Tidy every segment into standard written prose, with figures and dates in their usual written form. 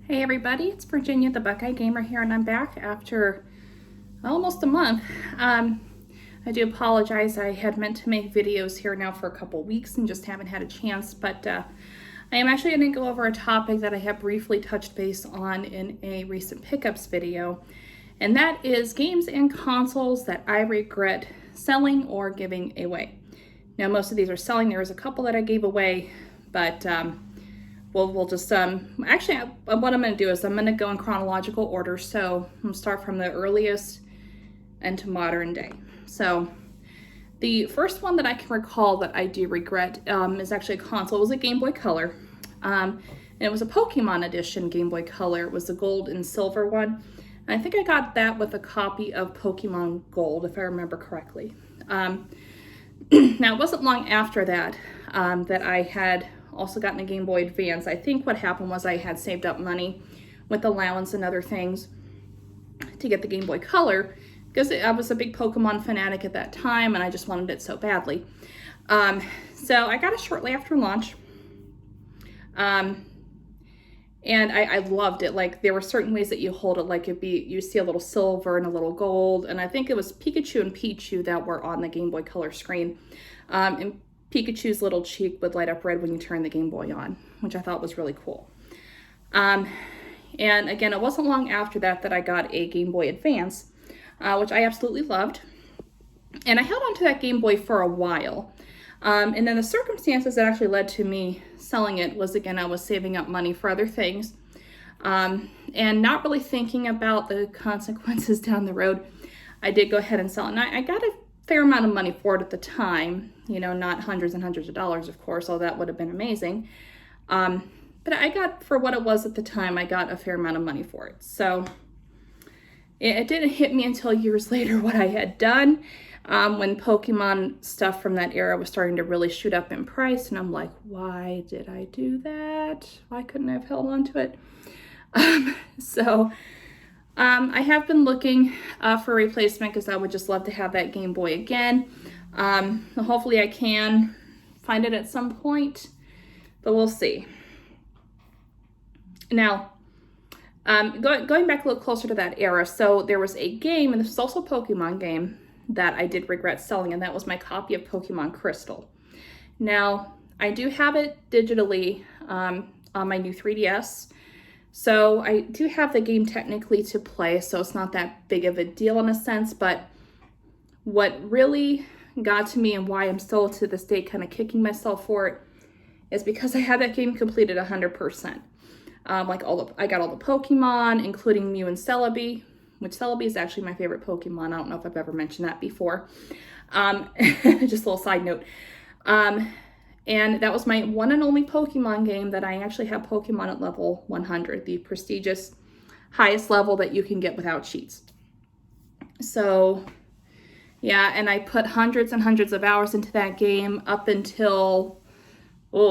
Hey everybody, it's Virginia the Buckeye Gamer here, and I'm back after almost a month. I do apologize, I had meant to make videos here now for a couple weeks and just haven't had a chance, but I am actually going to go over a topic that I have briefly touched base on in a recent pickups video, and that is games and consoles that I regret selling or giving away. Now most of these are selling. There was a couple that I gave away, but we'll just, actually what I'm going to do is I'm going to go in chronological order. So I'm going to start from the earliest and to modern day. So the first one that I can recall that I do regret is actually a console. It was a Game Boy Color. And it was a Pokemon edition Game Boy Color. It was the gold and silver one. And I think I got that with a copy of Pokemon Gold, if I remember correctly. Now, it wasn't long after that that I had also gotten a Game Boy Advance. I think what happened was I had saved up money with allowance and other things to get the Game Boy Color because I was a big Pokemon fanatic at that time and I just wanted it so badly. So I got it shortly after launch. And I loved it. Like, there were certain ways that you hold it, like you see a little silver and a little gold, and I think it was Pikachu and Pichu that were on the Game Boy Color screen. And Pikachu's little cheek would light up red when you turn the Game Boy on, which I thought was really cool. And again, it wasn't long after that that I got a Game Boy Advance, which I absolutely loved. And I held on to that Game Boy for a while. And then the circumstances that actually led to me selling it was, again, I was saving up money for other things, and not really thinking about the consequences down the road. I did go ahead and sell it, and I got a fair amount of money for it at the time, you know, not hundreds and hundreds of dollars, of course, although that would have been amazing. But I got, for what it was at the time, I got a fair amount of money for it. So it didn't hit me until years later what I had done, when Pokemon stuff from that era was starting to really shoot up in price, and I'm like, why did I do that? Why couldn't I have held on to it? I have been looking for a replacement because I would just love to have that Game Boy again. Hopefully I can find it at some point, but we'll see. Now, going back a little closer to that era, so there was a game, and this was also a Pokemon game, that I did regret selling, and that was my copy of Pokemon Crystal. Now, I do have it digitally on my new 3DS, so I do have the game technically to play, so it's not that big of a deal in a sense, but what really got to me and why I'm still to this day kind of kicking myself for it is because I had that game completed 100%. I got all the Pokemon, including Mew and Celebi, which Celebi is actually my favorite Pokemon. I don't know if I've ever mentioned that before. Just a little side note. And that was my one and only Pokemon game that I actually have Pokemon at level 100, the prestigious highest level that you can get without cheats. So, yeah, and I put hundreds and hundreds of hours into that game up until like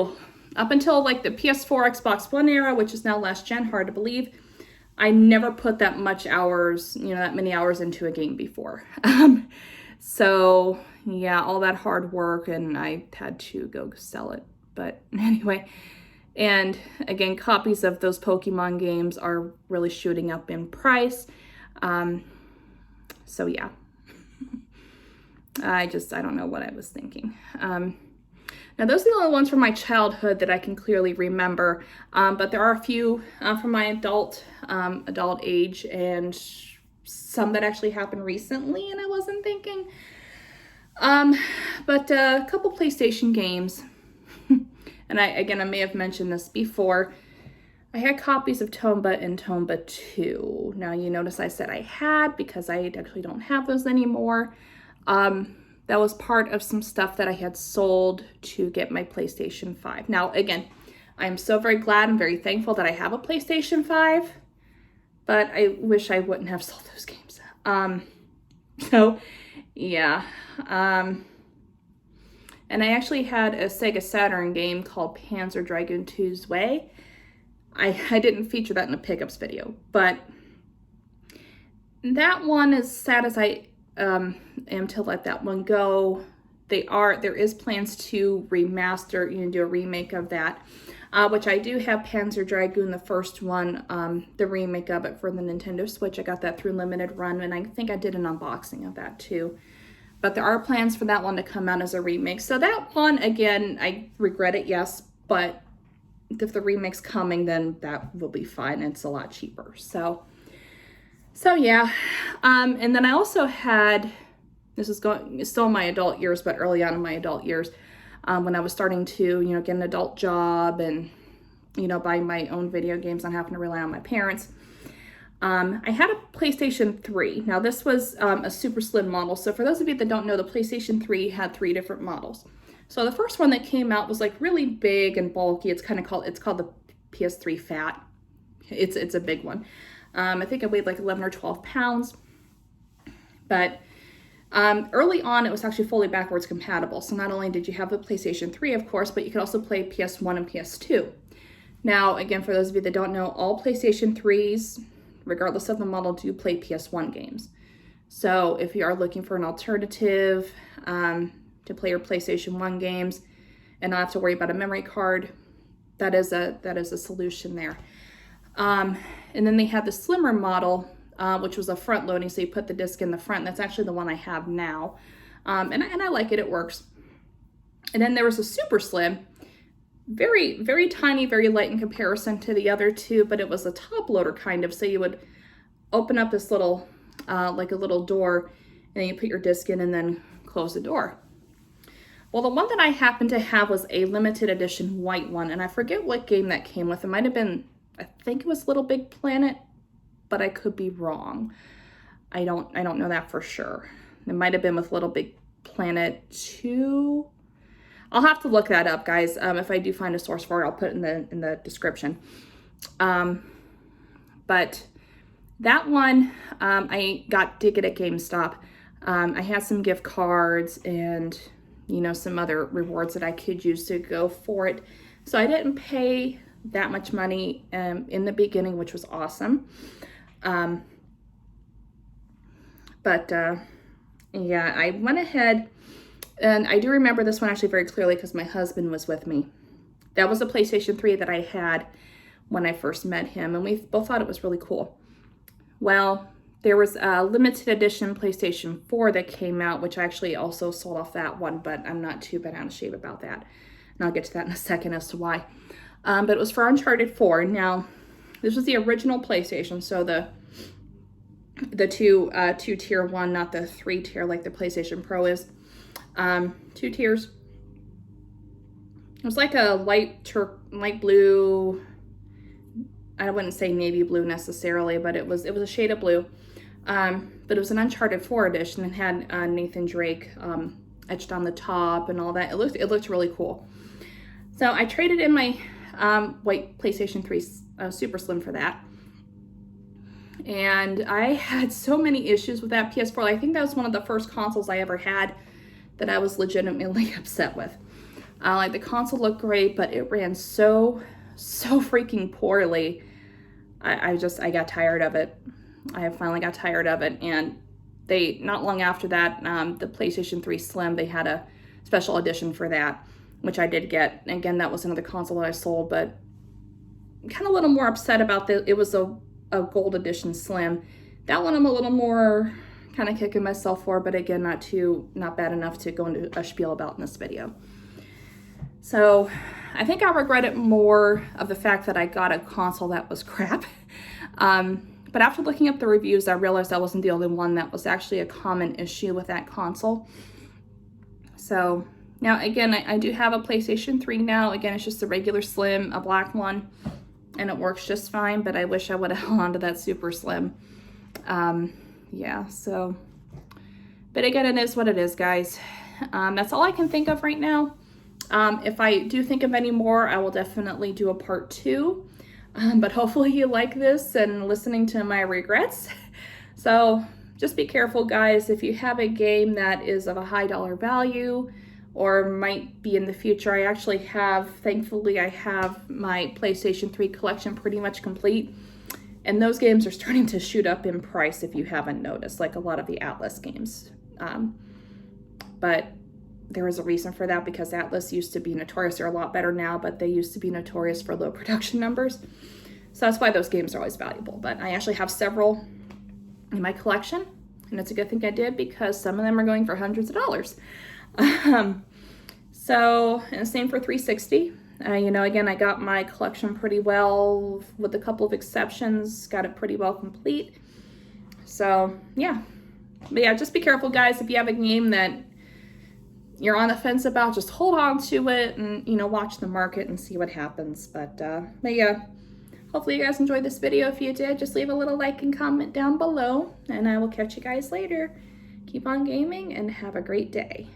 the PS4, Xbox One era, which is now last gen, hard to believe. I never put that many hours into a game before. So yeah, all that hard work, and I had to go sell it. But anyway, and again, copies of those Pokemon games are really shooting up in price. So yeah, I don't know what I was thinking. Now, those are the only ones from my childhood that I can clearly remember, but there are a few from my adult age, and some that actually happened recently, and I wasn't thinking. But a couple PlayStation games, and I may have mentioned this before. I had copies of Tomba and Tomba 2. Now, you notice I said I had because I actually don't have those anymore. That was part of some stuff that I had sold to get my PlayStation 5. Now, again, I'm so very glad and very thankful that I have a PlayStation 5, but I wish I wouldn't have sold those games. So, yeah. And I actually had a Sega Saturn game called Panzer Dragoon 2's Way. I didn't feature that in a pickups video, but that one, as sad as I am to let that one go, there is plans to remaster, do a remake of that. which I do have Panzer Dragoon, the first one, the remake of it for the Nintendo Switch. I got that through Limited Run, and I think I did an unboxing of that too. But there are plans for that one to come out as a remake. So that one, again, I regret it, yes, but if the remake's coming, then that will be fine. It's a lot cheaper. So yeah. And then I also had, this is still in my adult years, but early on in my adult years, when I was starting to, get an adult job and, buying my own video games and having to rely on my parents. I had a PlayStation 3. Now this was a super slim model. So for those of you that don't know, the PlayStation 3 had 3 different models. So the first one that came out was like really big and bulky. It's called the PS3 Fat. It's a big one. I think it weighed like 11 or 12 pounds. But early on, it was actually fully backwards compatible. So not only did you have the PlayStation 3, of course, but you could also play PS1 and PS2. Now, again, for those of you that don't know, all PlayStation 3s, regardless of the model, do play PS1 games. So if you are looking for an alternative to play your PlayStation 1 games and not have to worry about a memory card, that is a solution there. And then they had the slimmer model, which was a front loading, so you put the disc in the front. That's actually the one I have now. And I like it, it works. And then there was a super slim, very, very tiny, very light in comparison to the other two, but it was a top loader kind of. So you would open up this little, like a little door, and then you put your disc in and then close the door. Well, the one that I happened to have was a limited edition white one, and I forget what game that came with. It might have been, I think it was Little Big Planet, but I could be wrong. I don't know that for sure. It might have been with Little Big Planet 2. I'll have to look that up, guys. If I do find a source for it, I'll put it in the description. But that one I did get at GameStop. I had some gift cards and some other rewards that I could use to go for it. So I didn't pay that much money in the beginning, which was awesome. Yeah, I went ahead, and I do remember this one actually very clearly because my husband was with me. That was a PlayStation 3 that I had when I first met him, and we both thought it was really cool. Well, there was a limited edition PlayStation 4 that came out, which I actually also sold off that one, but I'm not too bent out of shape about that. And I'll get to that in a second as to why. But it was for Uncharted 4. Now, this was the original PlayStation, so the two tier one, not the 3 tier like the PlayStation Pro is. 2 tiers. It was like a light blue. I wouldn't say navy blue necessarily, but it was a shade of blue. But it was an Uncharted 4 edition and had Nathan Drake etched on the top and all that. It looked really cool. So I traded in my white PlayStation 3 Super Slim for that. And I had so many issues with that PS4. I think that was one of the first consoles I ever had that I was legitimately upset with. Like the console looked great, but it ran so freaking poorly. I got tired of it. I finally got tired of it, and not long after that, the PlayStation 3 Slim, they had a special edition for that, which I did get. And again, that was another console that I sold, but I'm kind of a little more upset about it was a gold edition Slim. That one I'm a little more kind of kicking myself for, but again, not bad enough to go into a spiel about in this video. So I think I regret it more of the fact that I got a console that was crap. But after looking up the reviews, I realized I wasn't the only one. That was actually a common issue with that console. So now again, I do have a PlayStation 3 now. Again, it's just a regular Slim, a black one, and it works just fine, but I wish I would have held on to that Super Slim. Yeah, so, but again, it is what it is, guys. That's all I can think of right now. If I do think of any more, I will definitely do a part 2. But hopefully you like this and listening to my regrets. So just be careful, guys. If you have a game that is of a high dollar value or might be in the future, thankfully I have my PlayStation 3 collection pretty much complete. And those games are starting to shoot up in price if you haven't noticed, like a lot of the Atlas games. But there was a reason for that, because Atlas used to be notorious. They're a lot better now, but they used to be notorious for low production numbers. So that's why those games are always valuable. But I actually have several in my collection, and it's a good thing I did, because some of them are going for hundreds of dollars. So, and the same for 360. You know, again, I got my collection pretty well, with a couple of exceptions, got it pretty well complete. So, yeah. But yeah, just be careful, guys. If you have a game that you're on the fence about, just hold on to it and, you know, watch the market and see what happens. But yeah, hopefully you guys enjoyed this video. If you did, just leave a little like and comment down below, and I will catch you guys later. Keep on gaming and have a great day.